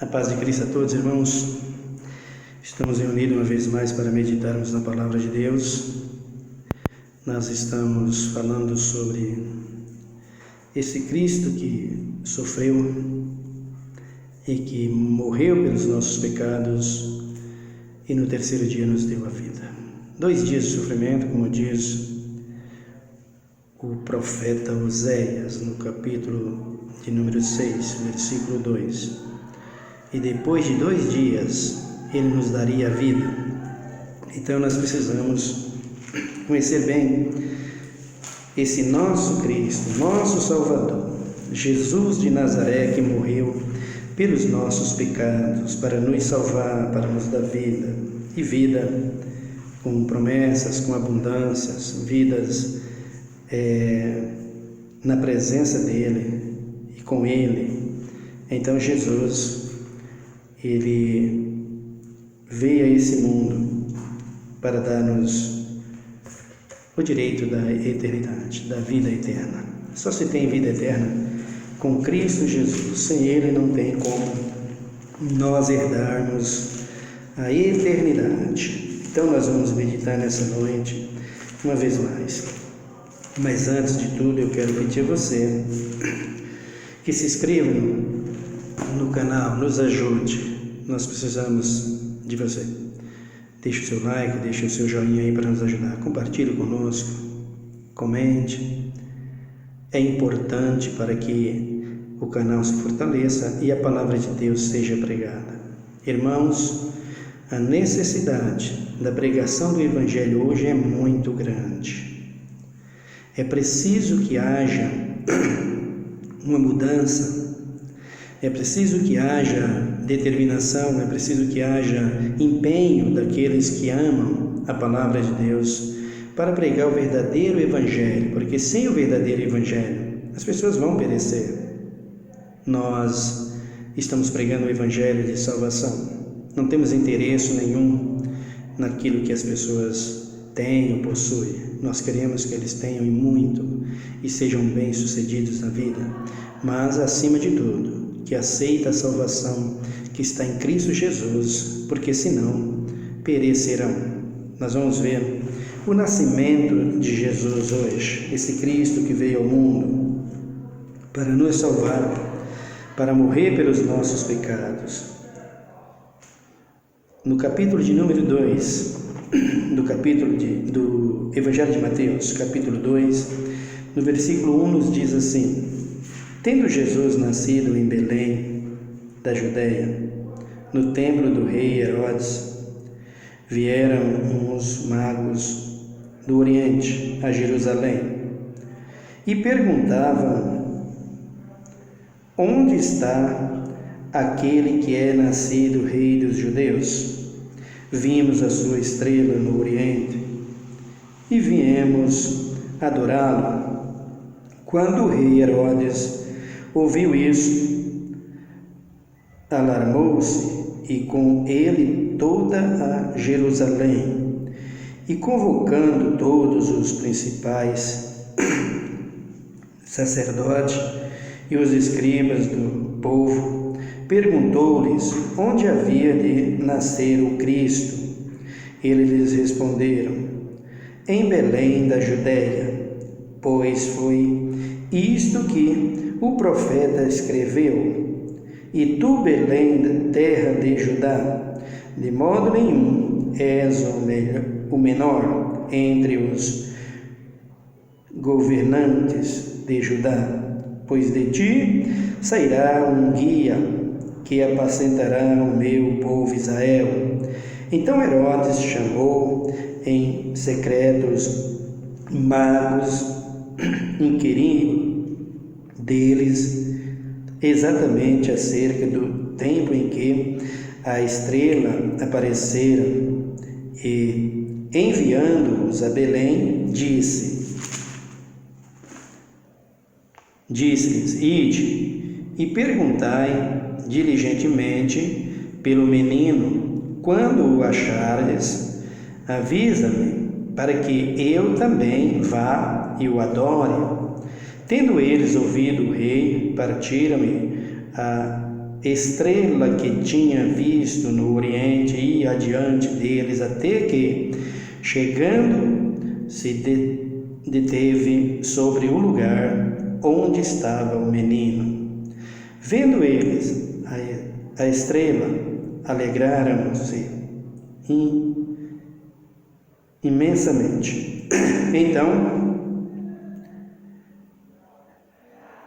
A paz de Cristo a todos, irmãos. Estamos reunidos uma vez mais para meditarmos na Palavra de Deus. Nós estamos falando sobre esse Cristo que sofreu e que morreu pelos nossos pecados e no terceiro dia nos deu a vida. 2 dias de sofrimento, como diz o profeta Oséias, no capítulo de número 6, versículo 2. E depois de 2 dias, Ele nos daria a vida. Então nós precisamos conhecer bem esse nosso Cristo, nosso Salvador, Jesus de Nazaré, que morreu pelos nossos pecados, para nos salvar, para nos dar vida, e vida com promessas, com abundâncias, vidas na presença dEle e com Ele. Então Jesus, Ele veio a esse mundo para dar-nos o direito da eternidade, da vida eterna. Só se tem vida eterna com Cristo Jesus. Sem Ele não tem como nós herdarmos a eternidade. Então nós vamos meditar nessa noite uma vez mais. Mas antes de tudo eu quero pedir a você que se inscreva no canal, nos ajude. Nós precisamos de você. Deixe o seu like, deixe o seu joinha aí para nos ajudar. Compartilhe conosco, comente. É importante para que o canal se fortaleça e a palavra de Deus seja pregada. Irmãos, a necessidade da pregação do Evangelho hoje é muito grande. É preciso que haja uma mudança. É preciso que haja determinação, é preciso que haja empenho daqueles que amam a palavra de Deus para pregar o verdadeiro Evangelho, porque sem o verdadeiro Evangelho as pessoas vão perecer. Nós estamos pregando o Evangelho de salvação, não temos interesse nenhum naquilo que as pessoas têm ou possuem. Nós queremos que eles tenham e muito e sejam bem-sucedidos na vida, mas acima de tudo, que aceita a salvação que está em Cristo Jesus, porque senão perecerão. Nós vamos ver o nascimento de Jesus hoje, esse Cristo que veio ao mundo para nos salvar, para morrer pelos nossos pecados. No capítulo de número 2, do Evangelho de Mateus, capítulo 2, no versículo 1 nos diz assim: Tendo Jesus nascido em Belém, da Judeia, no templo do rei Herodes, vieram uns magos do Oriente a Jerusalém e perguntavam: Onde está aquele que é nascido rei dos judeus? Vimos a sua estrela no Oriente e viemos adorá-lo. Quando o rei Herodes ouviu isso, alarmou-se e com ele toda a Jerusalém, e convocando todos os principais sacerdotes e os escribas do povo, perguntou-lhes onde havia de nascer o Cristo. Eles lhes responderam: Em Belém da Judeia, pois foi isto que o profeta escreveu: E tu, Belém, terra de Judá, de modo nenhum és o menor entre os governantes de Judá, pois de ti sairá um guia que apacentará o meu povo Israel. Então Herodes chamou em secreto os magos, inquirindo deles exatamente acerca do tempo em que a estrela aparecera, e, enviando-os a Belém, disse-lhes: Ide e perguntai diligentemente pelo menino. Quando o achardes, avisa-me, para que eu também vá e o adore. Tendo eles ouvido o rei, partiram a estrela que tinha visto no oriente ia adiante deles, até que, chegando, se deteve sobre o lugar onde estava o menino. Vendo eles a estrela, alegraram-se imensamente. Então,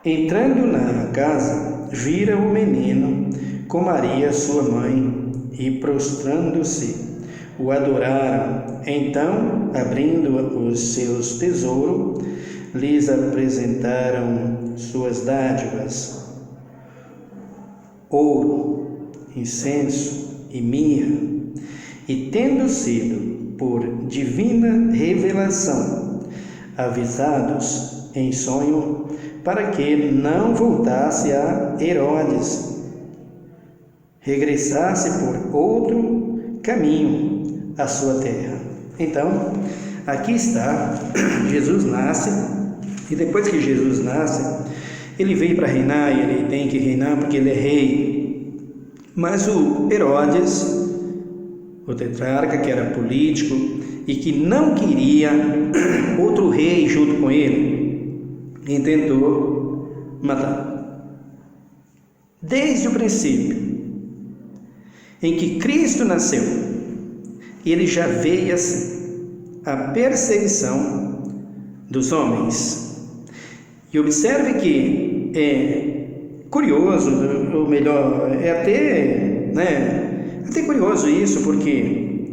entrando na casa, vira o menino com Maria, sua mãe, e prostrando-se, o adoraram. Então, abrindo os seus tesouros, lhes apresentaram suas dádivas: ouro, incenso e mirra. E tendo sido, por divina revelação, avisados em sonho, para que não voltasse a Herodes, regressasse por outro caminho à sua terra. Então, aqui está, Jesus nasce, e depois que Jesus nasce, ele veio para reinar, e ele tem que reinar porque ele é rei. Mas o Herodes, o tetrarca, que era político e que não queria outro rei junto com ele, intentou matar. Desde o princípio em que Cristo nasceu, ele já veio assim, a perseguição dos homens. E observe que é curioso, ou melhor, é até curioso isso, porque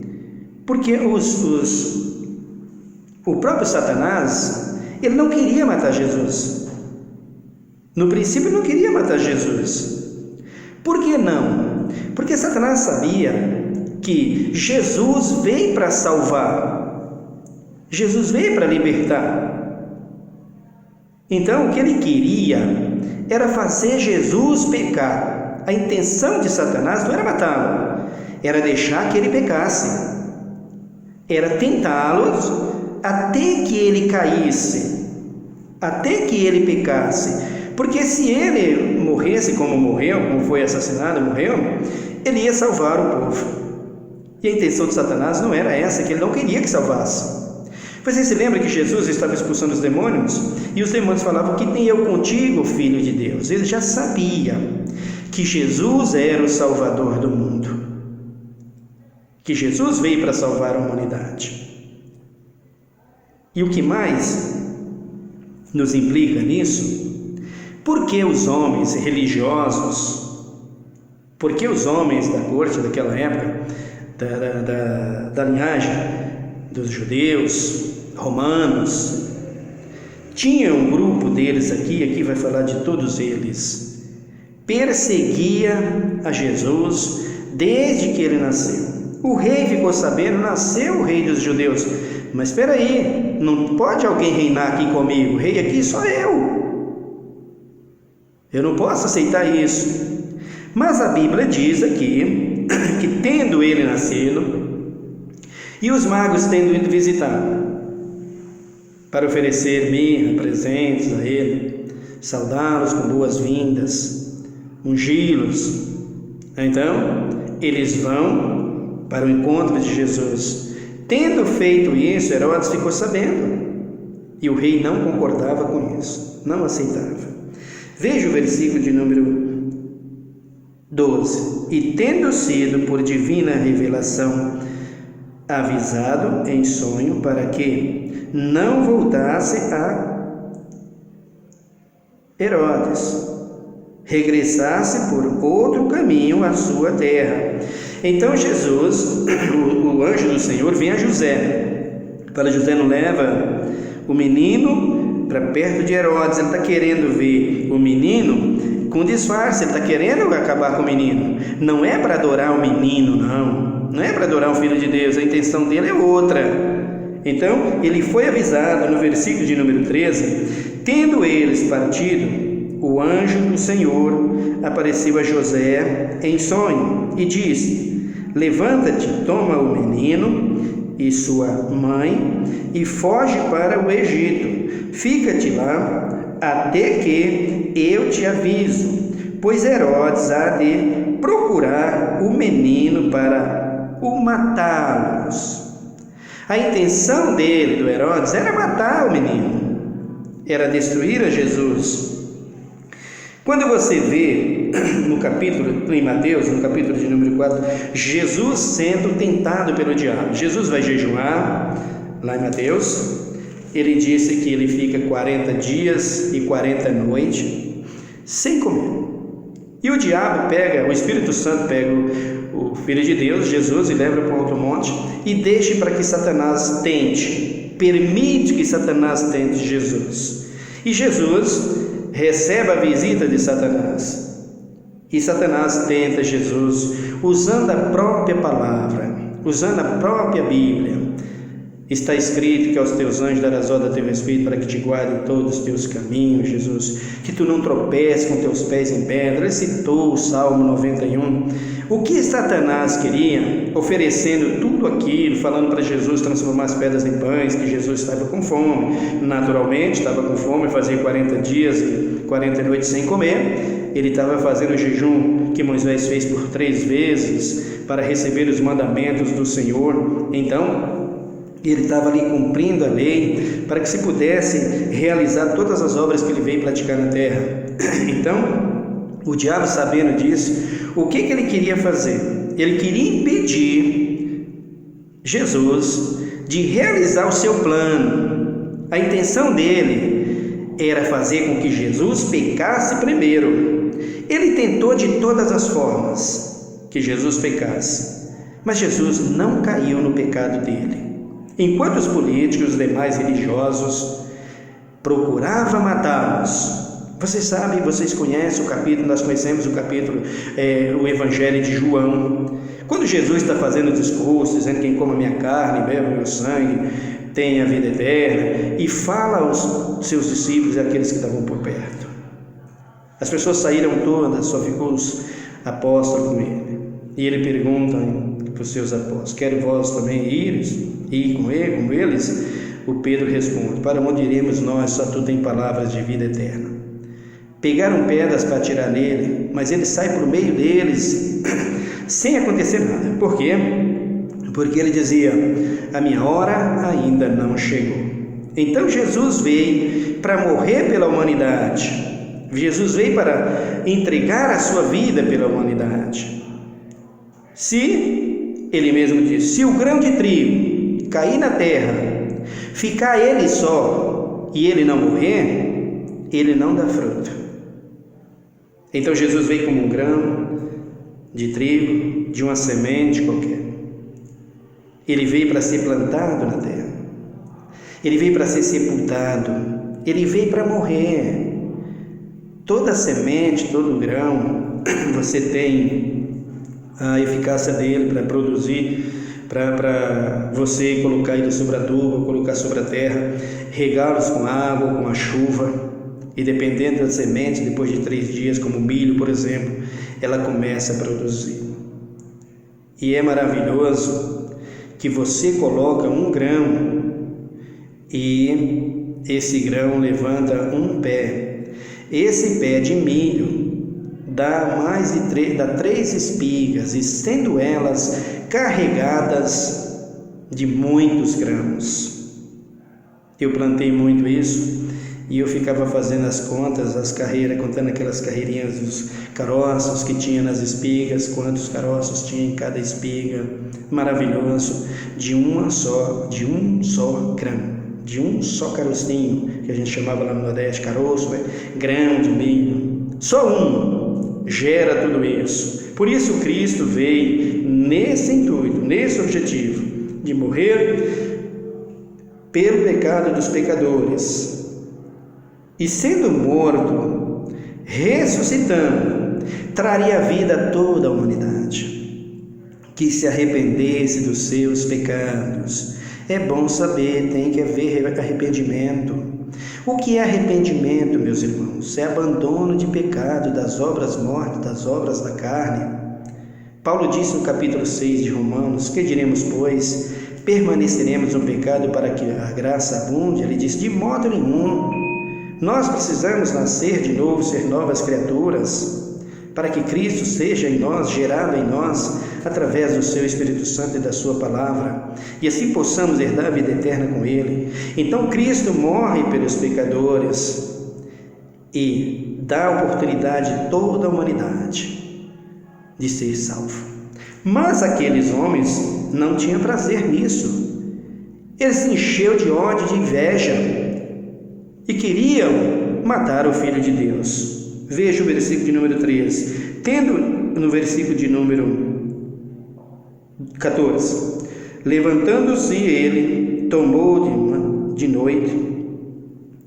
o próprio Satanás, ele não queria matar Jesus. No princípio, ele não queria matar Jesus. Por que não? Porque Satanás sabia que Jesus veio para salvar, Jesus veio para libertar. Então, o que ele queria era fazer Jesus pecar. A intenção de Satanás não era matá-lo, era deixar que ele pecasse, era tentá-los até que ele caísse, até que ele pecasse. Porque se ele morresse como morreu, como foi assassinado, morreu, ele ia salvar o povo. E a intenção de Satanás não era essa, que ele não queria que salvasse. Você se lembra que Jesus estava expulsando os demônios? E os demônios falavam: que nem eu contigo, filho de Deus. Ele já sabia que Jesus era o Salvador do mundo, que Jesus veio para salvar a humanidade. E o que mais nos implica nisso? Porque os homens religiosos, porque os homens da corte daquela época, da linhagem dos judeus, romanos, tinha um grupo deles aqui vai falar de todos eles, perseguia a Jesus desde que ele nasceu. O rei ficou sabendo, nasceu o rei dos judeus, mas espera aí, não pode alguém reinar aqui comigo, o rei aqui sou eu não posso aceitar isso. Mas a Bíblia diz aqui que tendo ele nascido, e os magos tendo ido visitar para oferecer mirra, presentes a ele, saudá-los com boas-vindas, ungí-los, então eles vão para o encontro de Jesus. Tendo feito isso, Herodes ficou sabendo, e o rei não concordava com isso, não aceitava. Veja o versículo de número 12. E tendo sido por divina revelação avisado em sonho, para que não voltasse a Herodes, regressasse por outro caminho à sua terra. Então Jesus, o anjo do Senhor, vem a José. Para José não leva o menino para perto de Herodes. Ele está querendo ver o menino com disfarce, ele está querendo acabar com o menino. Não é para adorar o menino, não é para adorar o Filho de Deus, a intenção dele é outra. Então ele foi avisado no versículo de número 13: tendo eles partido, o anjo do Senhor apareceu a José em sonho e disse: levanta-te, toma o menino e sua mãe e foge para o Egito. Fica-te lá até que eu te aviso, pois Herodes há de procurar o menino para o matá-los. A intenção dele, do Herodes, era matar o menino, era destruir a Jesus. Quando você vê em Mateus, no capítulo de número 4, Jesus sendo tentado pelo diabo. Jesus vai jejuar, lá em Mateus, ele disse que ele fica 40 dias e 40 noites sem comer. E o diabo o Espírito Santo pega o Filho de Deus, Jesus, e leva para um alto monte e deixa para que Satanás permite que Satanás tente Jesus. E Jesus recebe a visita de Satanás. E Satanás tenta Jesus usando a própria palavra, usando a própria Bíblia. Está escrito que aos teus anjos darás ordem a teu respeito para que te guardem todos os teus caminhos, Jesus, que tu não tropeces com teus pés em pedra. Ele citou o Salmo 91. O que Satanás queria, oferecendo tudo aquilo, falando para Jesus transformar as pedras em pães, que Jesus estava com fome, naturalmente estava com fome, fazia 40 dias e 40 noites sem comer. Ele estava fazendo o jejum que Moisés fez por 3 vezes para receber os mandamentos do Senhor. Então, ele estava ali cumprindo a lei para que se pudesse realizar todas as obras que ele veio praticar na terra. Então, o diabo, sabendo disso, o que ele queria fazer? Ele queria impedir Jesus de realizar o seu plano. A intenção dele era fazer com que Jesus pecasse primeiro. Ele tentou de todas as formas que Jesus pecasse, mas Jesus não caiu no pecado dele. Enquanto os políticos e os demais religiosos procuravam matá-los. Vocês sabem, vocês conhecem o capítulo, nós conhecemos o capítulo, o Evangelho de João. Quando Jesus está fazendo o discurso, dizendo: quem come a minha carne, bebe o meu sangue, tem a vida eterna, e fala aos seus discípulos e àqueles que estavam por perto. As pessoas saíram todas, só ficou os apóstolos com ele. E ele pergunta para os seus apóstolos: querem vós também ir com eles? O Pedro responde: para onde iremos nós? Só tu tens palavras de vida eterna. Pegaram pedras para atirar nele, mas ele sai por meio deles sem acontecer nada. Por quê? Porque ele dizia: a minha hora ainda não chegou. Então Jesus veio para morrer pela humanidade. Jesus veio para entregar a sua vida pela humanidade. Ele mesmo disse: se o grão de trigo cair na terra, ficar ele só e ele não morrer, ele não dá fruto. Então Jesus veio como um grão de trigo, de uma semente qualquer. Ele veio para ser plantado na terra. Ele veio para ser sepultado. Ele veio para morrer. Toda semente, todo grão, você tem a eficácia dele para produzir, para você colocar ele sobre a adubo, colocar sobre a terra, regá-los com água, com a chuva. E dependendo da semente, depois de 3 dias, como o milho, por exemplo, ela começa a produzir. E é maravilhoso que você coloca um grão e esse grão levanta um pé. Esse pé de milho dá 3 espigas, e sendo elas carregadas de muitos grãos. Eu plantei muito isso. E eu ficava fazendo as contas, as carreiras, contando aquelas carreirinhas dos caroços que tinha nas espigas, quantos caroços tinha em cada espiga. Maravilhoso, de um só grão, de um só carocinho, que a gente chamava lá no Nordeste, caroço, grão de milho. Só um gera tudo isso. Por isso Cristo veio nesse intuito, nesse objetivo, de morrer pelo pecado dos pecadores. E sendo morto, ressuscitando, traria vida a toda a humanidade, que se arrependesse dos seus pecados. É bom saber, tem que haver arrependimento. O que é arrependimento, meus irmãos? É abandono de pecado, das obras mortas, das obras da carne. Paulo disse no capítulo 6 de Romanos: que diremos, pois? Permaneceremos no pecado para que a graça abunde? Ele diz: de modo nenhum. Nós precisamos nascer de novo, ser novas criaturas. para que Cristo seja em nós, gerado em nós, através do seu Espírito Santo e da sua palavra, e assim possamos herdar a vida eterna com Ele. Então Cristo morre pelos pecadores e dá a oportunidade a toda a humanidade de ser salvo. Mas aqueles homens não tinham prazer nisso. Eles se encheram de ódio, de inveja, e queriam matar o Filho de Deus. Veja o versículo de número 13. Tendo no versículo de número 14, levantando-se ele, tomou de noite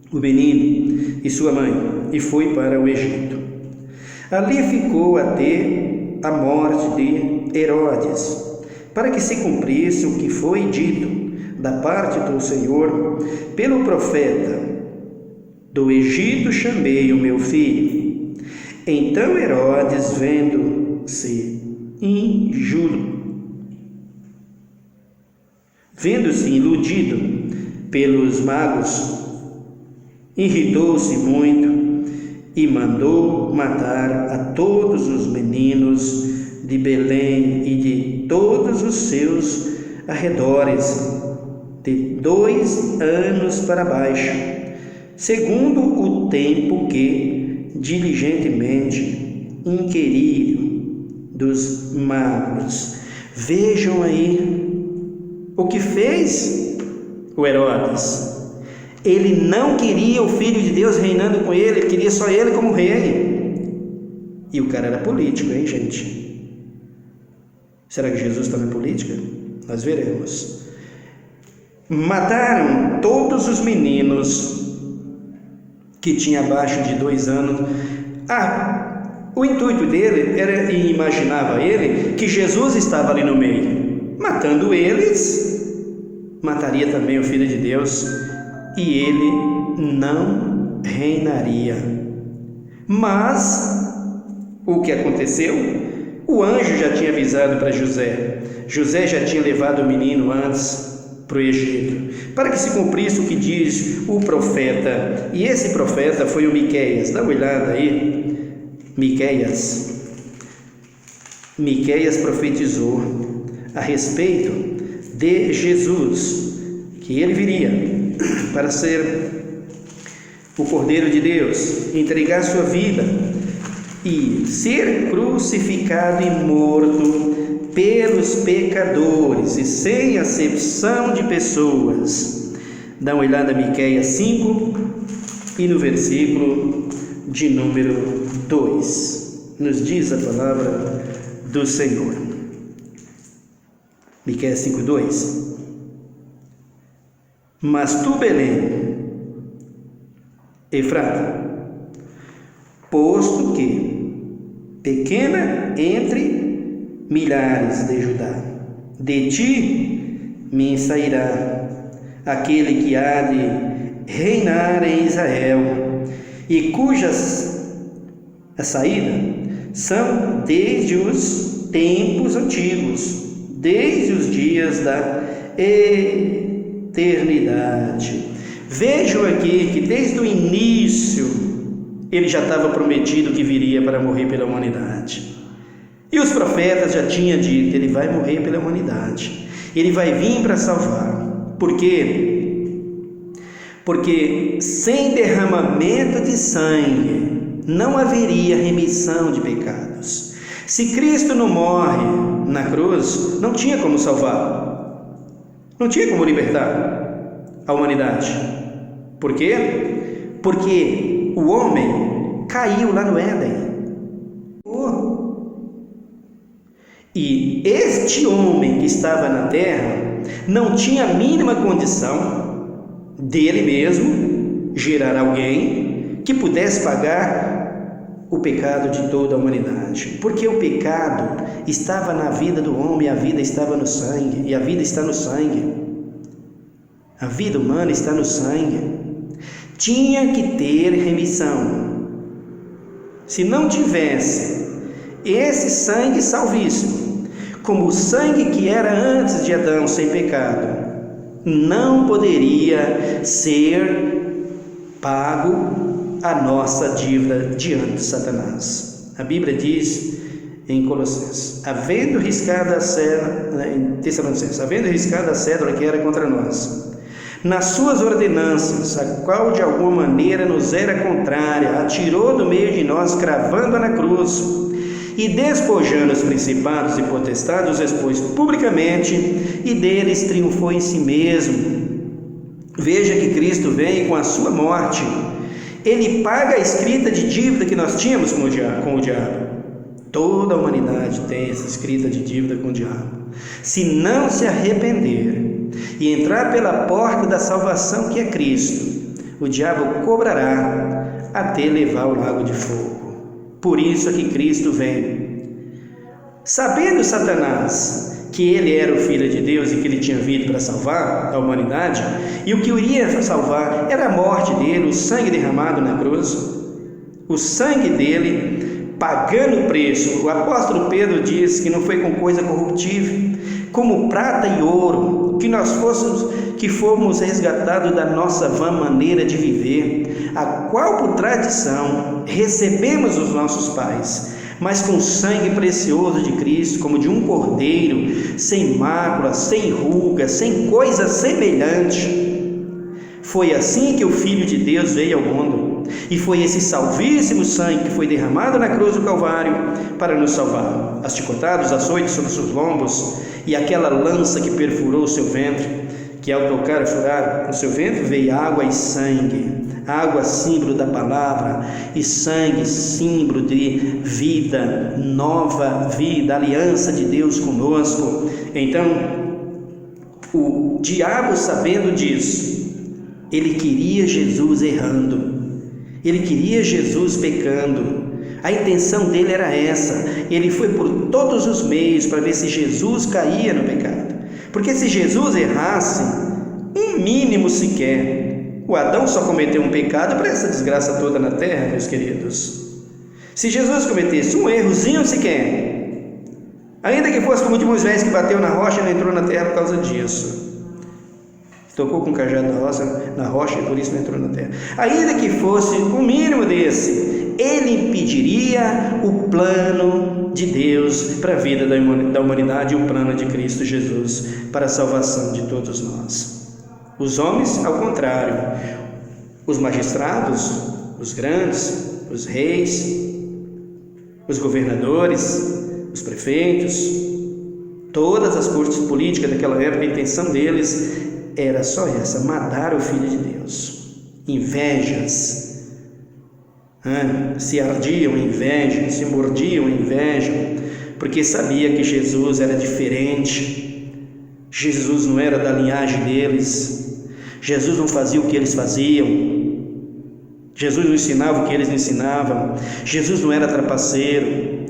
o menino e sua mãe e foi para o Egito. Ali ficou até a morte de Herodes, para que se cumprisse o que foi dito da parte do Senhor pelo profeta: do Egito chamei o meu filho. Então Herodes, vendo-se iludido pelos magos, irritou-se muito e mandou matar a todos os meninos de Belém e de todos os seus arredores, de 2 anos para baixo, segundo o tempo que diligentemente inquiriram dos magos. Vejam aí o que fez o Herodes. Ele não queria o Filho de Deus reinando com ele, ele queria só ele como rei. E o cara era político, hein, gente? Será que Jesus está na política? Nós veremos. Mataram todos os meninos que tinham abaixo de 2 anos. O intuito dele era, e imaginava ele, que Jesus estava ali no meio. Matando eles, mataria também o Filho de Deus, e ele não reinaria. Mas o que aconteceu? O anjo já tinha avisado para José. José já tinha levado o menino antes para o Egito, para que se cumprisse o que diz o profeta. E esse profeta foi o Miqueias. Dá uma olhada aí. Miqueias profetizou a respeito de Jesus, que ele viria para ser o Cordeiro de Deus, entregar sua vida e ser crucificado e morto pelos pecadores e sem acepção de pessoas. Dá uma olhada em Miqueias 5 e no versículo de número 2, nos diz a palavra do Senhor. Miqueias 5:2. Mas tu, Belém, Efrata, posto que pequena entre milhares de Judá, de ti me sairá aquele que há de reinar em Israel, e cujas a saída são desde os tempos antigos, desde os dias da eternidade. Vejam aqui que desde o início ele já estava prometido que viria para morrer pela humanidade. E os profetas já tinham dito: ele vai morrer pela humanidade, ele vai vir para salvar. Por quê? Porque sem derramamento de sangue não haveria remissão de pecados. Se Cristo não morre na cruz, não tinha como salvar, não tinha como libertar a humanidade. Por quê? Porque o homem caiu lá no Éden. E este homem que estava na terra não tinha a mínima condição dele mesmo gerar alguém que pudesse pagar o pecado de toda a humanidade, porque o pecado estava na vida do homem, a vida estava no sangue, e a vida está no sangue, a vida humana está no sangue. Tinha que ter remissão. Se não tivesse esse sangue salvíssimo, como o sangue que era antes de Adão sem pecado, não poderia ser pago a nossa dívida diante de Satanás. A Bíblia diz em Colossenses, havendo riscado a cédula, em Tessalonicenses, havendo riscado a cédula que era contra nós, nas suas ordenanças, a qual de alguma maneira nos era contrária, atirou do meio de nós, cravando-a na cruz, e despojando os principados e potestades, os expôs publicamente, e deles triunfou em si mesmo. Veja que Cristo vem com a sua morte, ele paga a escrita de dívida que nós tínhamos com o diabo. Toda a humanidade tem essa escrita de dívida com o diabo. Se não se arrepender e entrar pela porta da salvação que é Cristo, o diabo cobrará até levar ao lago de fogo. Por isso é que Cristo vem. Sabendo Satanás que ele era o Filho de Deus e que ele tinha vindo para salvar a humanidade, e o que iria salvar era a morte dele, o sangue derramado na cruz, o sangue dele pagando o preço. O apóstolo Pedro diz que não foi com coisa corruptível, como prata e ouro, que fomos resgatados da nossa vã maneira de viver, a qual por tradição recebemos os nossos pais, mas com o sangue precioso de Cristo, como de um cordeiro, sem mácula, sem ruga, sem coisa semelhante. Foi assim que o Filho de Deus veio ao mundo, e foi esse salvíssimo sangue que foi derramado na cruz do Calvário para nos salvar. As chicotadas, os açoites sobre os seus lombos, e aquela lança que perfurou o seu ventre, que ao tocar e furar o seu ventre veio água e sangue. Água, símbolo da palavra, e sangue, símbolo de vida, nova vida, aliança de Deus conosco. Então, o diabo, sabendo disso, ele queria Jesus errando, ele queria Jesus pecando. A intenção dele era essa. Ele foi por todos os meios para ver se Jesus caía no pecado, porque se Jesus errasse um mínimo sequer, o Adão só cometeu um pecado para essa desgraça toda na terra, meus queridos. Se Jesus cometesse um errozinho sequer, ainda que fosse como de Moisés, que bateu na rocha e não entrou na terra por causa disso, tocou com o cajado na rocha e por isso não entrou na terra, ainda que fosse o mínimo desse, ele impediria o plano de Deus para a vida da humanidade e o plano de Cristo Jesus para a salvação de todos nós. Os homens, ao contrário, os magistrados, os grandes, os reis, os governadores, os prefeitos, todas as cortes políticas daquela época, a intenção deles era só essa: matar o Filho de Deus. Invejas, se ardiam em inveja, se mordiam em inveja, porque sabia que Jesus era diferente. Jesus não era da linhagem deles, Jesus não fazia o que eles faziam, Jesus não ensinava o que eles ensinavam, Jesus não era trapaceiro,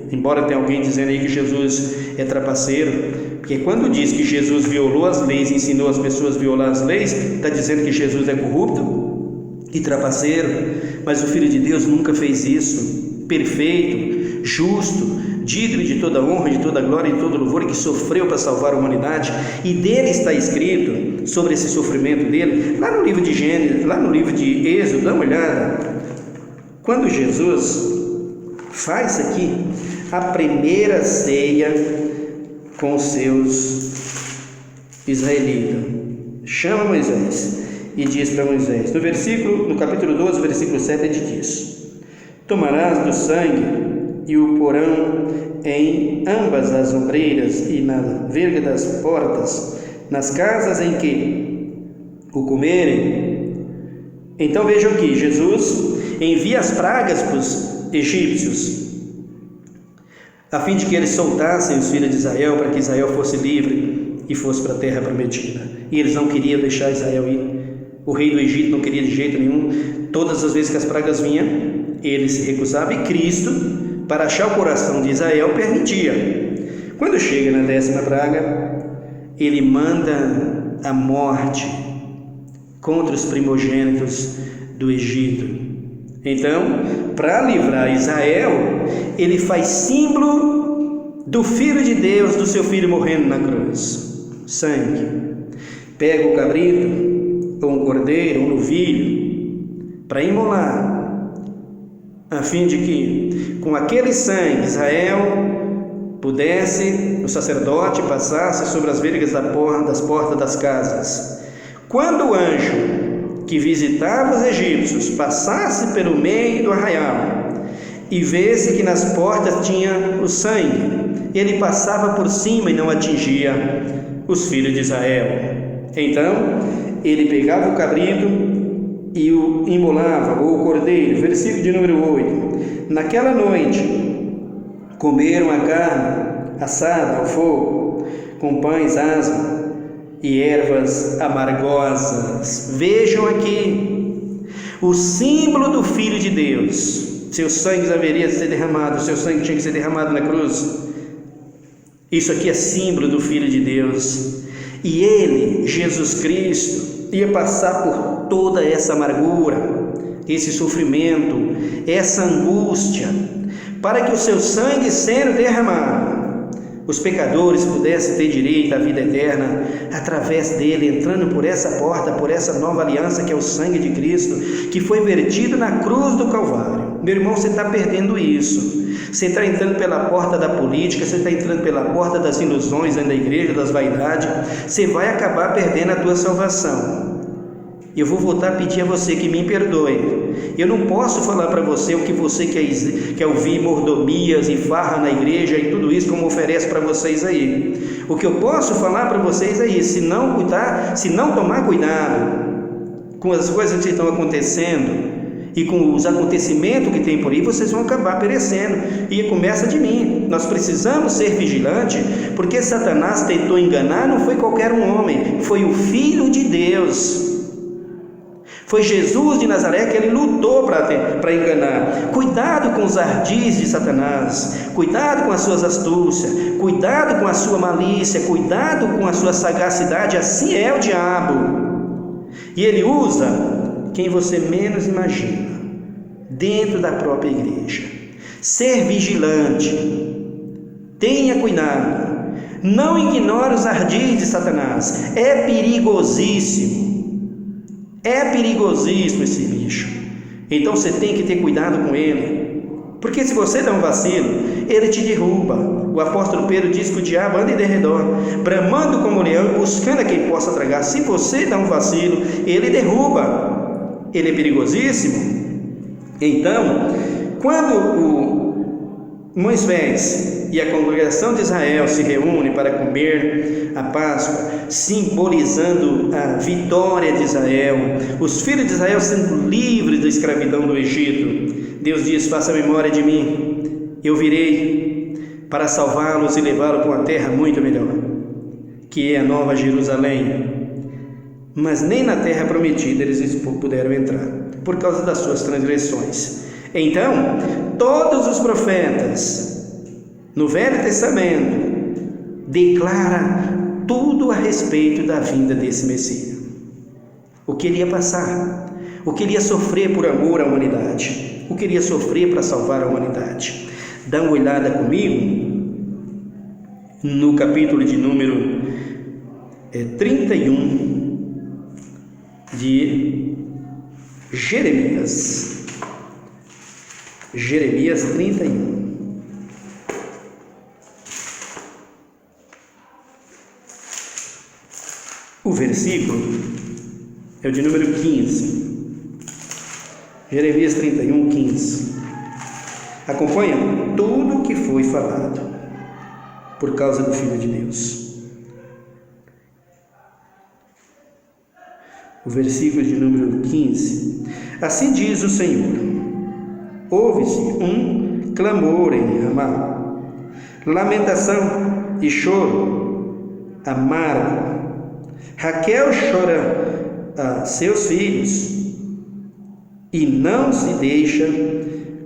embora tenha alguém dizendo aí que Jesus é trapaceiro, porque quando diz que Jesus violou as leis e ensinou as pessoas a violar as leis, está dizendo que Jesus é corrupto e trapaceiro. Mas o Filho de Deus nunca fez isso, perfeito, justo, digno de toda honra, de toda glória e de todo louvor, que sofreu para salvar a humanidade, e dele está escrito sobre esse sofrimento dele, lá no livro de Gênesis, lá no livro de Êxodo. Dá uma olhada, quando Jesus faz aqui a primeira ceia com os seus israelitas, chama Moisés e diz para Moisés, no capítulo 12, versículo 7, ele diz: tomarás do sangue e o porão em ambas as ombreiras e na verga das portas, nas casas em que o comerem. Então vejam aqui, Jesus envia as pragas para os egípcios, a fim de que eles soltassem os filhos de Israel, para que Israel fosse livre e fosse para a terra prometida. E eles não queriam deixar Israel ir. O rei do Egito não queria de jeito nenhum. Todas as vezes que as pragas vinham, ele se recusava, e Cristo, para achar o coração de Israel, permitia. Quando chega na 10ª praga, ele manda a morte contra os primogênitos do Egito. Então, para livrar Israel, ele faz símbolo do Filho de Deus, do seu filho morrendo na cruz. Sangue. Pega o cabrito, ou um cordeiro, ou um novilho, para imolar a fim de que com aquele sangue Israel pudesse, o sacerdote passasse sobre as vergas das portas das casas. Quando o anjo que visitava os egípcios passasse pelo meio do arraial e visse que nas portas tinha o sangue, ele passava por cima e não atingia os filhos de Israel. Então ele pegava o cabrito e o imolava, ou o cordeiro. Versículo de número 8. Naquela noite comeram a carne assada ao fogo, com pães asmos e ervas amargosas. Vejam aqui o símbolo do Filho de Deus. Seu sangue haveria de ser derramado, seu sangue tinha que ser derramado na cruz. Isso aqui é símbolo do Filho de Deus. E ele, Jesus Cristo, ia passar por toda essa amargura, esse sofrimento, essa angústia, para que o seu sangue sendo derramado, os pecadores pudessem ter direito à vida eterna através dele, entrando por essa porta, por essa nova aliança que é o sangue de Cristo, que foi vertido na cruz do Calvário. Meu irmão, você está perdendo isso. Você está entrando pela porta da política, você está entrando pela porta das ilusões dentro da igreja, das vaidades. Você vai acabar perdendo a tua salvação. Eu vou voltar a pedir a você que me perdoe. Eu não posso falar para você o que você quer ouvir, mordomias e farra na igreja e tudo isso como oferece para vocês aí. O que eu posso falar para vocês é isso: se não tomar cuidado com as coisas que estão acontecendo e com os acontecimentos que tem por aí, vocês vão acabar perecendo. E começa de mim. Nós precisamos ser vigilantes, porque Satanás tentou enganar, não foi qualquer um homem, foi o Filho de Deus. Foi Jesus de Nazaré que ele lutou para enganar. Cuidado com os ardis de Satanás, cuidado com as suas astúcias, cuidado com a sua malícia, cuidado com a sua sagacidade. Assim é o diabo. E ele usa quem você menos imagina, dentro da própria igreja. Ser vigilante, tenha cuidado, não ignore os ardis de Satanás. É perigosíssimo esse bicho. Então você tem que ter cuidado com ele, porque se você dá um vacilo, ele te derruba. O apóstolo Pedro diz que o diabo anda em derredor, bramando como leão, buscando a quem possa tragar. Se você dá um vacilo, ele derruba. Ele é perigosíssimo. Então, quando o Moisés e a congregação de Israel se reúnem para comer a Páscoa, simbolizando a vitória de Israel, os filhos de Israel sendo livres da escravidão do Egito, Deus diz: faça memória de mim, eu virei para salvá-los e levá-los para uma terra muito melhor, que é a Nova Jerusalém. Mas nem na terra prometida eles puderam entrar, por causa das suas transgressões. Então, todos os profetas no Velho Testamento declaram tudo a respeito da vinda desse Messias. O que ele ia passar, o que ele ia sofrer por amor à humanidade, o que ele ia sofrer para salvar a humanidade. Dá uma olhada comigo no capítulo de número 31 de Jeremias. Jeremias 31. O versículo é o de número 15. Jeremias 31, 15. Acompanha tudo o que foi falado por causa do Filho de Deus. O versículo de número 15. Assim diz o Senhor: ouve-se um clamor em Ramá, lamentação e choro amargo. Raquel chora a seus filhos e não se deixa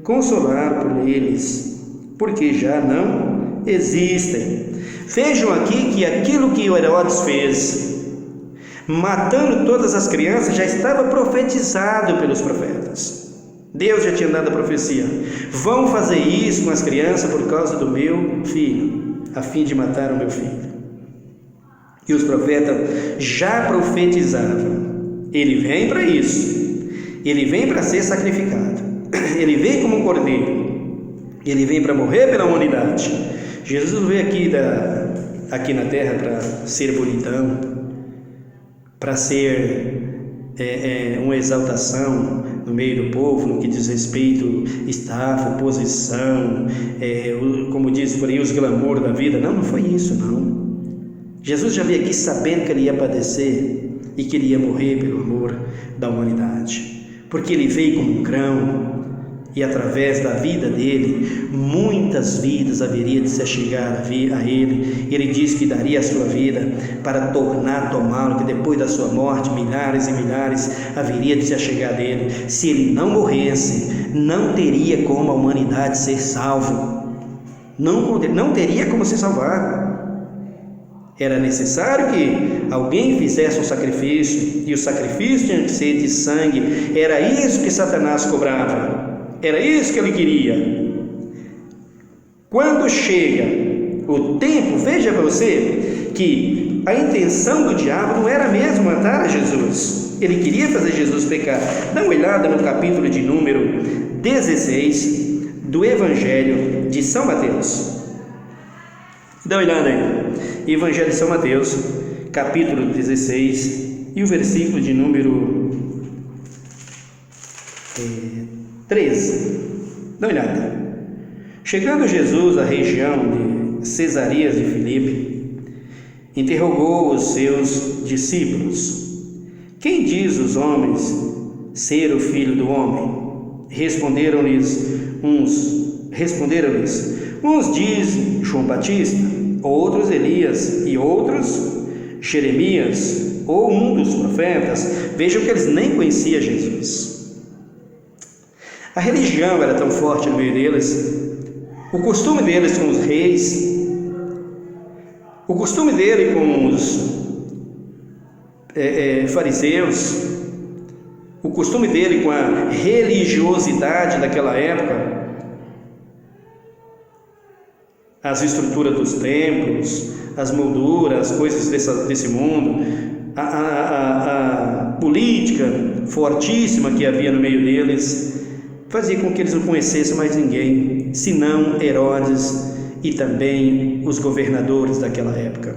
consolar por eles, porque já não existem. Vejam aqui que aquilo que Herodes fez, matando todas as crianças, já estava profetizado pelos profetas. Deus já tinha dado a profecia: vão fazer isso com as crianças por causa do meu filho, a fim de matar o meu filho. E os profetas já profetizavam: ele vem para isso, ele vem para ser sacrificado. ele veio como um cordeiro, ele veio para morrer pela humanidade. Jesus não veio aqui na terra para ser bonitão, para ser uma exaltação no meio do povo, no que diz respeito status, posição, como diz por aí, os glamour da vida. Não foi isso, não. Jesus já veio aqui sabendo que ele ia padecer e que ele ia morrer pelo amor da humanidade, porque ele veio como um grão, e através da vida dele, muitas vidas haveria de se achegar a ele. Ele disse que daria a sua vida para tornar tomá-lo, que depois da sua morte, milhares e milhares haveria de se achegar dele. Se ele não morresse, não teria como a humanidade ser salvo, não teria como se salvar. Era necessário que alguém fizesse um sacrifício, e o sacrifício tinha que ser de sangue. Era isso que Satanás cobrava, era isso que ele queria. Quando chega o tempo, veja você que a intenção do diabo não era mesmo matar a Jesus, ele queria fazer Jesus pecar. Dá uma olhada no capítulo de número 16 do Evangelho de São Mateus. Dá uma olhada aí, Evangelho de São Mateus, capítulo 16, e o versículo de número 13. Dá uma olhada. Chegando Jesus à região de Cesarias de Filipe, interrogou os seus discípulos: quem diz os homens ser o Filho do Homem? Responderam-lhes uns dizem João Batista, outros Elias, e outros Jeremias, ou um dos profetas. Vejam que eles nem conheciam Jesus. A religião era tão forte no meio deles, o costume deles com os reis, o costume dele com os fariseus, o costume dele com a religiosidade daquela época, as estruturas dos templos, as molduras, as coisas desse mundo, a política fortíssima que havia no meio deles, fazia com que eles não conhecessem mais ninguém, senão Herodes e também os governadores daquela época.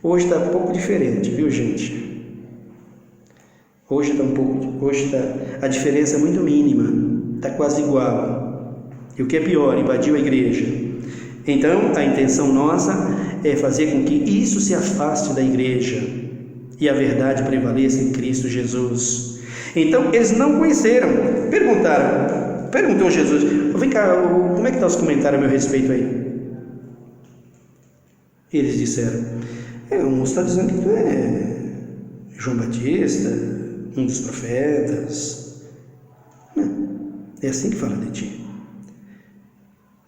Hoje está um pouco diferente, viu, gente? Hoje a diferença é muito mínima, está quase igual. E o que é pior, invadiu a igreja. Então, a intenção nossa é fazer com que isso se afaste da igreja e a verdade prevaleça em Cristo Jesus. Então, eles não conheceram, perguntou Jesus: vem cá, como é que estão os comentários a meu respeito aí? Eles disseram: uns está dizendo que tu é João Batista, um dos profetas. É assim que fala de ti.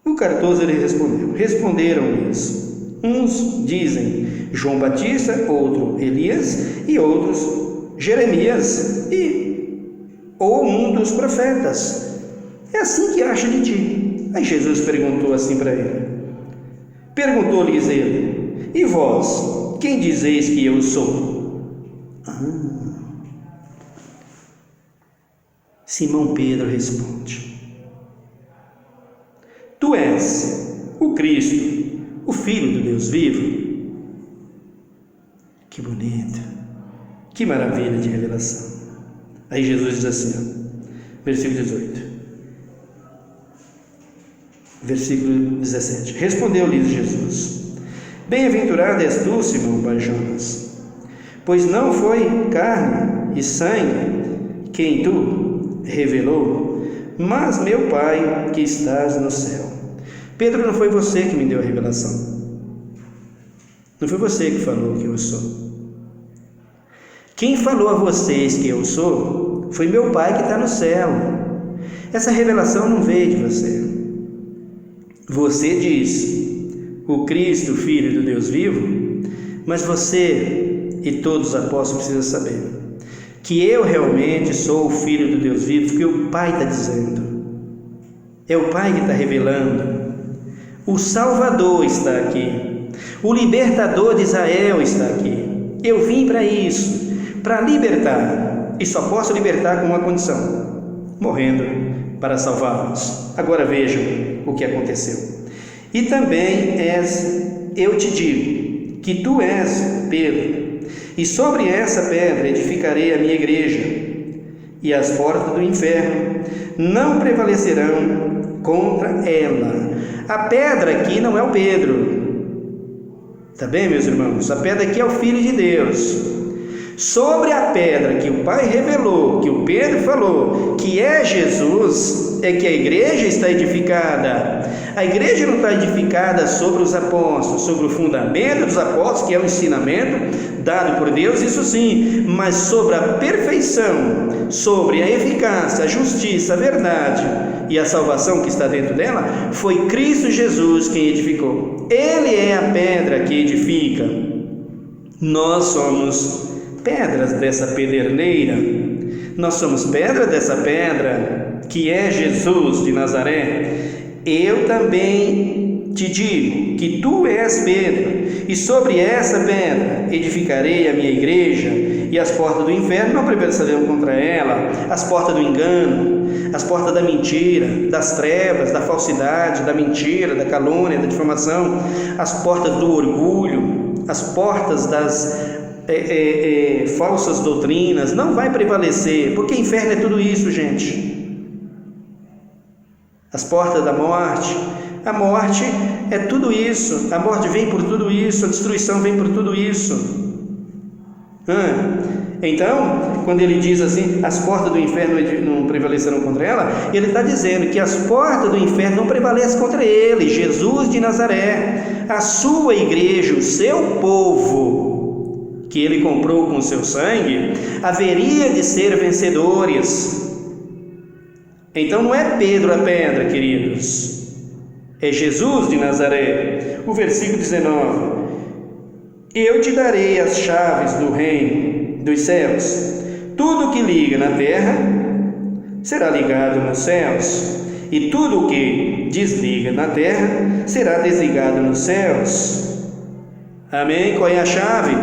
O 14 ele responderam-lhes: uns dizem João Batista, outro Elias, e outros Jeremias, ou um dos profetas. É assim que acha de ti. Aí Jesus perguntou assim para ele. Perguntou-lhes ele: e vós, quem dizeis que eu sou? Simão Pedro responde: tu és o Cristo, o Filho do Deus vivo. Que bonito, que maravilha de revelação. Aí Jesus diz assim, versículo 18, versículo 17: respondeu-lhes Jesus: bem-aventurado és tu, Simão Bar-Jonas, pois não foi carne e sangue quem tu revelou, mas meu Pai que estás no céu. Pedro, não foi você que me deu a revelação, não foi você que falou que eu sou. Quem falou a vocês que eu sou foi meu Pai que está no céu. Essa revelação não veio de você. Você diz o Cristo, Filho do Deus vivo, mas você e todos os apóstolos precisam saber que eu realmente sou o Filho do Deus vivo, porque o Pai está dizendo. É o Pai que está revelando. O Salvador está aqui, o Libertador de Israel está aqui. Eu vim para isso, para libertar, e só posso libertar com uma condição: morrendo para salvá-los. Agora vejam o que aconteceu. E também eu te digo, que tu és Pedro, e sobre essa pedra edificarei a minha igreja, e as portas do inferno não prevalecerão contra ela. A pedra aqui não é o Pedro, tá bem, meus irmãos? A pedra aqui é o Filho de Deus. Sobre a pedra que o Pai revelou, que o Pedro falou, que é Jesus, é que a igreja está edificada. A igreja não está edificada sobre os apóstolos, sobre o fundamento dos apóstolos, que é o ensinamento dado por Deus, isso sim, mas sobre a perfeição, sobre a eficácia, a justiça, a verdade e a salvação que está dentro dela, foi Cristo Jesus quem edificou. Ele é a pedra que edifica. Nós somos pedras dessa pederneira, nós somos pedra dessa pedra que é Jesus de Nazaré. Eu também te digo que tu és Pedro, e sobre essa pedra edificarei a minha igreja, e as portas do inferno não prevalecerão contra ela. As portas do engano, as portas da mentira, das trevas, da falsidade, da mentira, da calúnia, da difamação, as portas do orgulho, as portas das falsas doutrinas, não vai prevalecer, porque inferno é tudo isso, gente. As portas da morte, a morte é tudo isso, a morte vem por tudo isso, a destruição vem por tudo isso. Então, quando ele diz assim, as portas do inferno não prevalecerão contra ela, ele está dizendo que as portas do inferno não prevalecem contra ele, Jesus de Nazaré, a sua igreja, o seu povo, que ele comprou com o seu sangue, haveria de ser vencedores. Então não é Pedro a pedra, queridos, é Jesus de Nazaré. O versículo 19: eu te darei as chaves do reino dos céus. Tudo que liga na terra será ligado nos céus, e tudo o que desliga na terra será desligado nos céus. Amém? Qual é a chave?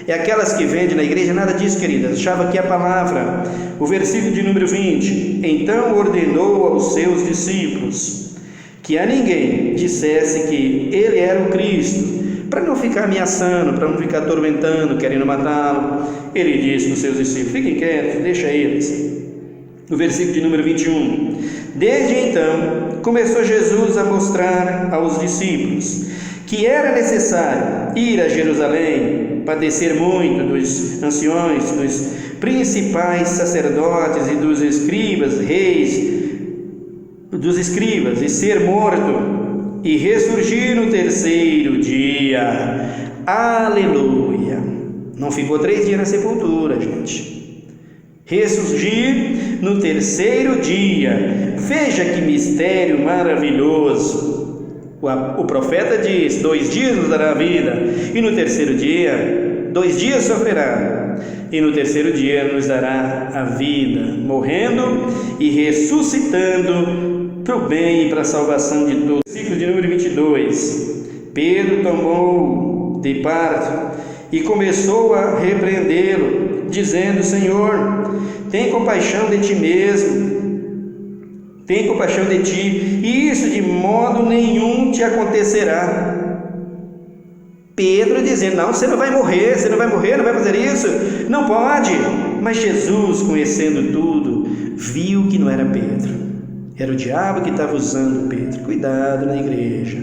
É aquelas que vendem na igreja, nada disso, querida. A chave aqui é a palavra. O versículo de número 20: então ordenou aos seus discípulos que a ninguém dissesse que ele era o Cristo, para não ficar ameaçando, para não ficar atormentando, querendo matá-lo. Ele disse aos seus discípulos: fiquem quietos, deixa eles. No versículo de número 21: desde então começou Jesus a mostrar aos discípulos que era necessário ir a Jerusalém, padecer muito dos anciões, dos principais sacerdotes e dos escribas, e ser morto e ressurgir no terceiro dia. Aleluia! Não ficou 3 dias na sepultura, gente. Ressurgir no terceiro dia. Veja que mistério maravilhoso. O profeta diz: 2 dias nos dará a vida, e no terceiro dia, 2 dias sofrerá, e no terceiro dia nos dará a vida, morrendo e ressuscitando para o bem e para a salvação de todos. Versículo de número 22: Pedro tomou de parte e começou a repreendê-lo, dizendo: Senhor, tem compaixão de ti mesmo, tem compaixão de ti, e isso de modo nenhum te acontecerá. Pedro dizendo: não, você não vai morrer, não vai fazer isso, não pode. Mas Jesus, conhecendo tudo, viu que não era Pedro, era o diabo que estava usando Pedro. Cuidado na igreja,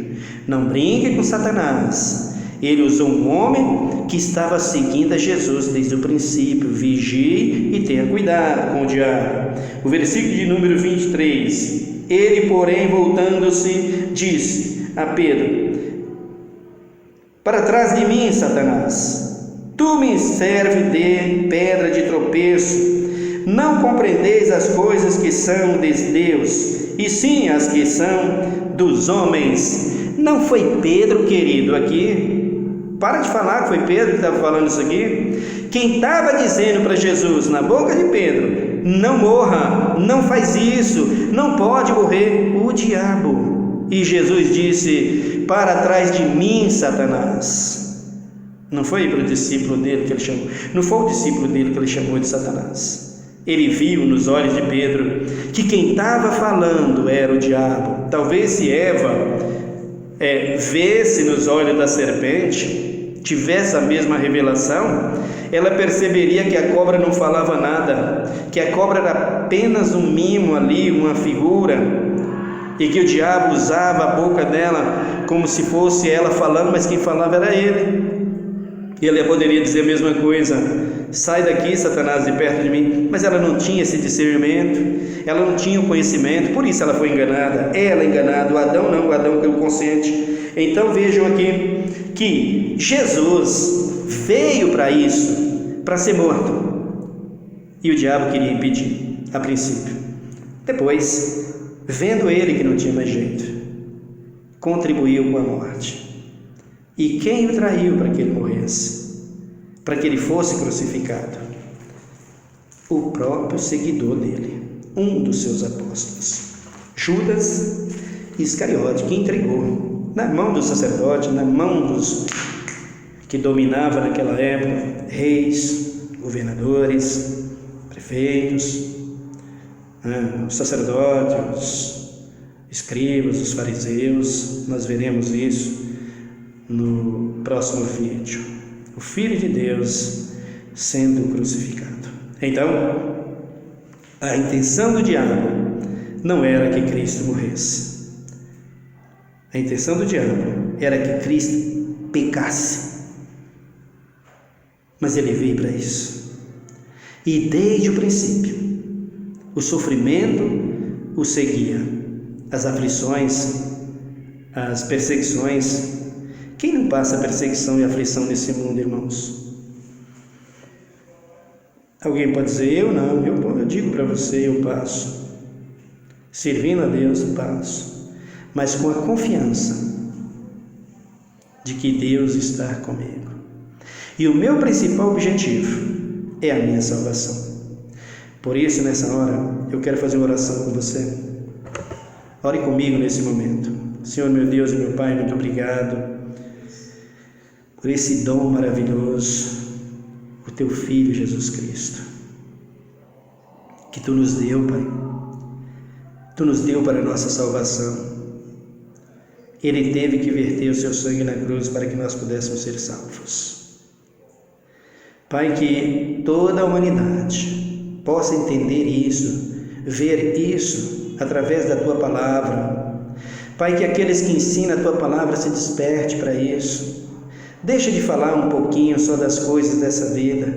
não brinque com Satanás. Ele usou um homem que estava seguindo a Jesus desde o princípio. Vigie e tenha cuidado com o diabo. O versículo de número 23: ele, porém, voltando-se, disse a Pedro: para trás de mim, Satanás, tu me serves de pedra de tropeço. Não compreendeis as coisas que são de Deus, e sim as que são dos homens. Não foi Pedro, querido, aqui. Para de falar que foi Pedro que estava falando isso aqui. Quem estava dizendo para Jesus, na boca de Pedro: não morra, não faz isso, não pode morrer, o diabo. E Jesus disse: para trás de mim, Satanás. Não foi para o discípulo dele que ele chamou, não foi o discípulo dele que ele chamou de Satanás. Ele viu nos olhos de Pedro que quem estava falando era o diabo. Talvez se Eva vesse nos olhos da serpente, tivesse a mesma revelação, ela perceberia que a cobra não falava nada, que a cobra era apenas um mimo ali, uma figura, e que o diabo usava a boca dela como se fosse ela falando, mas quem falava era ele. E ele poderia dizer a mesma coisa: sai daqui, Satanás, de perto de mim. Mas ela não tinha esse discernimento, ela não tinha o conhecimento, por isso ela foi enganada. Ela enganada, o Adão não, o Adão pelo consciente. Então vejam aqui que Jesus veio para isso, para ser morto, e o diabo queria impedir a princípio. Depois, vendo ele que não tinha mais jeito, contribuiu com a morte. E quem o traiu para que ele morresse? Para que ele fosse crucificado? O próprio seguidor dele, um dos seus apóstolos, Judas Iscariote, que entregou na mão do sacerdote, na mão dos que dominavam naquela época, reis, governadores, prefeitos, os sacerdotes, os escribas, os fariseus. Nós veremos isso no próximo vídeo. O Filho de Deus sendo crucificado. Então, a intenção do diabo não era que Cristo morresse. A intenção do diabo era que Cristo pecasse. Mas ele veio para isso. E desde o princípio, o sofrimento o seguia, as aflições, as perseguições. Quem não passa perseguição e aflição nesse mundo, irmãos? Alguém pode dizer: eu não, eu digo para você, eu passo. Servindo a Deus, eu passo. Mas com a confiança de que Deus está comigo. E o meu principal objetivo é a minha salvação. Por isso, nessa hora, eu quero fazer uma oração com você. Ore comigo nesse momento. Senhor, meu Deus e meu Pai, muito obrigado por esse dom maravilhoso, o Teu Filho Jesus Cristo, que Tu nos deu, Pai. Tu nos deu para a nossa salvação. Ele teve que verter o Seu sangue na cruz para que nós pudéssemos ser salvos. Pai, que toda a humanidade possa entender isso, ver isso através da Tua palavra. Pai, que aqueles que ensinam a Tua palavra se desperte para isso. Deixa de falar um pouquinho só das coisas dessa vida,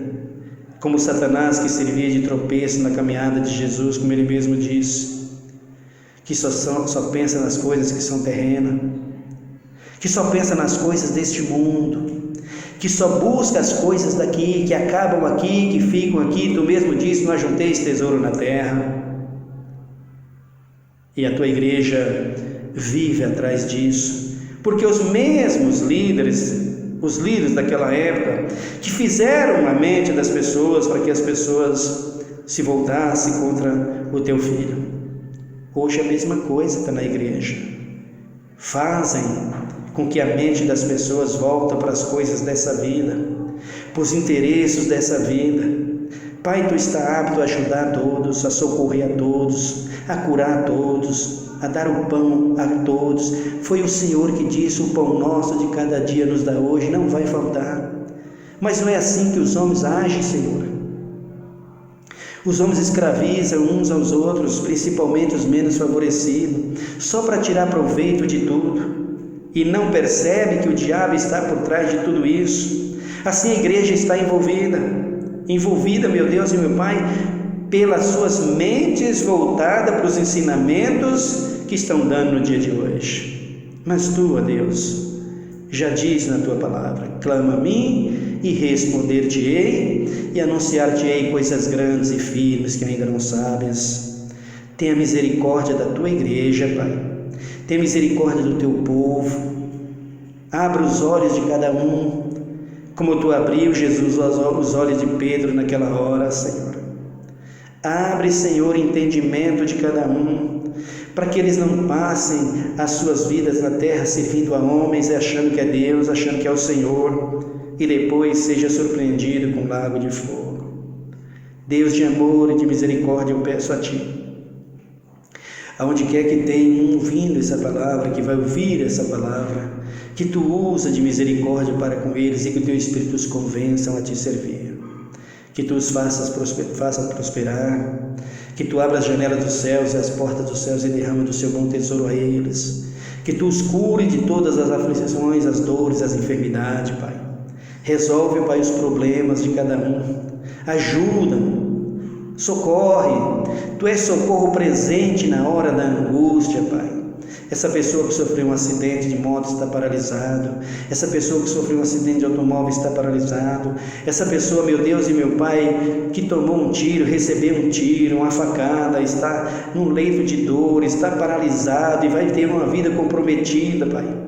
como Satanás, que servia de tropeço na caminhada de Jesus, como ele mesmo disse, que só pensa nas coisas que são terrenas, que só pensa nas coisas deste mundo, que só busca as coisas daqui, que acabam aqui, que ficam aqui. Tu mesmo disse: não ajunteis tesouro na terra. E a Tua igreja vive atrás disso, porque os mesmos líderes, os líderes daquela época, que fizeram a mente das pessoas para que as pessoas se voltassem contra o Teu Filho. Hoje a mesma coisa está na igreja. Fazem com que a mente das pessoas volte para as coisas dessa vida, para os interesses dessa vida. Pai, Tu está apto a ajudar a todos, a socorrer a todos, a curar a todos, a dar o pão a todos. Foi o Senhor que disse: o pão nosso de cada dia nos dá hoje, não vai faltar. Mas não é assim que os homens agem, Senhor. Os homens escravizam uns aos outros, principalmente os menos favorecidos, só para tirar proveito de tudo, e não percebe que o diabo está por trás de tudo isso. Assim a igreja está envolvida, meu Deus e meu Pai, pelas suas mentes voltadas para os ensinamentos que estão dando no dia de hoje. Mas Tu, ó Deus, já diz na Tua palavra: clama a mim e responder-te-ei, e anunciar-te-ei coisas grandes e firmes que ainda não sabes. Tenha misericórdia da Tua igreja, Pai. Tenha misericórdia do Teu povo. Abra os olhos de cada um, como Tu abriu, Jesus, os olhos de Pedro naquela hora, Senhor. Abre, Senhor, o entendimento de cada um, para que eles não passem as suas vidas na terra servindo a homens, achando que é Deus, achando que é o Senhor, e depois seja surpreendido com um lago de fogo. Deus de amor e de misericórdia, eu peço a Ti, aonde quer que tenha um ouvindo essa palavra, que vai ouvir essa palavra, que Tu usa de misericórdia para com eles e que o Teu Espírito os convençam a Te servir, que Tu os faças prosperar, que Tu abra as janelas dos céus e as portas dos céus e derrama do Seu bom tesouro a eles, que Tu os cure de todas as aflições, as dores, as enfermidades, Pai. Resolve, Pai, os problemas de cada um, ajuda, socorre. Tu és socorro presente na hora da angústia, Pai. Essa pessoa que sofreu um acidente de moto está paralisado. Essa pessoa que sofreu um acidente de automóvel está paralisado. Essa pessoa, meu Deus e meu Pai, que tomou um tiro, recebeu um tiro, uma facada, está num leito de dor, está paralisado e vai ter uma vida comprometida, Pai.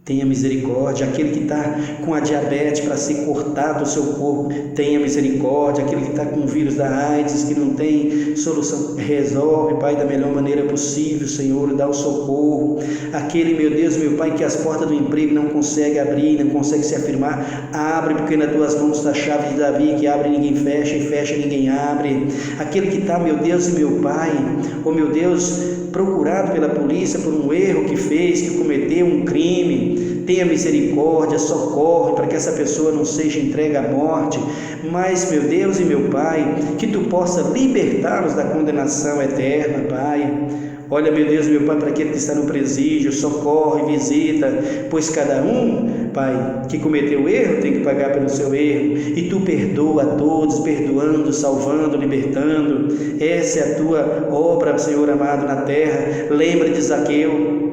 Tenha misericórdia. Aquele que está com a diabetes para ser cortado do seu corpo, tenha misericórdia. Aquele que está com o vírus da AIDS, que não tem solução, resolve, Pai, da melhor maneira possível, Senhor, dá o socorro. Aquele, meu Deus, meu Pai, que as portas do emprego não consegue abrir, não consegue se afirmar, abre, porque nas tuas mãos está a chave de Davi, que abre e ninguém fecha, e fecha e ninguém abre. Aquele que está, meu Deus e meu Pai, oh meu Deus, procurado pela polícia por um erro que fez, que cometeu um crime, tenha misericórdia, socorre para que essa pessoa não seja entregue à morte, mas, meu Deus e meu Pai, que Tu possa libertá-los da condenação eterna, Pai. Olha, meu Deus e meu Pai, para aquele que está no presídio, socorre, visita, pois cada um, Pai, que cometeu erro tem que pagar pelo seu erro, e Tu perdoa a todos, perdoando, salvando, libertando. Essa é a Tua obra, Senhor amado, na terra. Lembra de Zaqueu,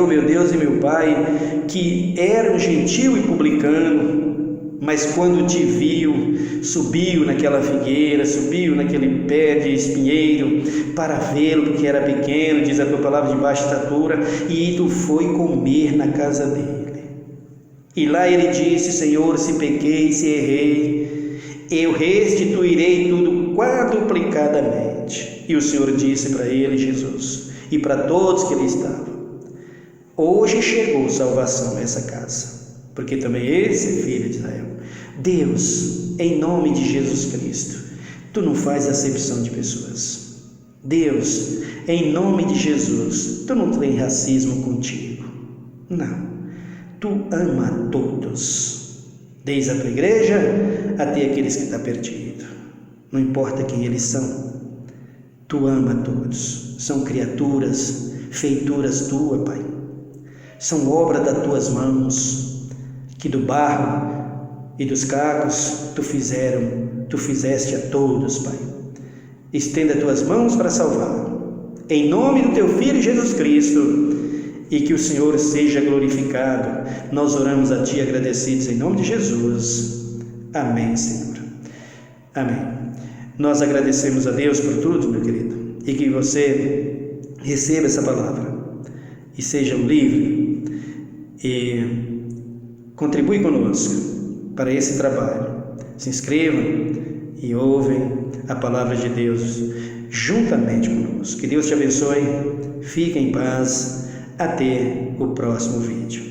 meu Deus e meu Pai, que era um gentil e publicano, mas quando Te viu, subiu naquela figueira, subiu naquele pé de espinheiro para vê-lo, porque era pequeno, diz a Tua palavra, de baixa estatura, e Tu foi comer na casa dele. E lá ele disse: Senhor, se pequei, se errei, eu restituirei tudo quadruplicadamente. E o Senhor disse para ele, Jesus, e para todos que ali estavam: hoje chegou salvação nessa casa, porque também esse é filho de Israel. Deus, em nome de Jesus Cristo, Tu não faz acepção de pessoas. Deus, em nome de Jesus, Tu não tem racismo contigo. Não. Tu ama a todos, desde a Tua igreja até aqueles que estão perdidos. Não importa quem eles são, Tu ama a todos. São criaturas, feituras Tua, Pai. São obra das Tuas mãos, que do barro e dos cacos Tu fizeste a todos, Pai. Estenda Tuas mãos para salvar, em nome do Teu Filho Jesus Cristo, e que o Senhor seja glorificado. Nós oramos a Ti agradecidos em nome de Jesus. Amém, Senhor. Amém. Nós agradecemos a Deus por tudo, meu querido, e que você receba essa palavra e seja livre e contribui conosco para esse trabalho. Se inscrevam e ouvem a palavra de Deus juntamente conosco. Que Deus te abençoe. Fique em paz. Até o próximo vídeo.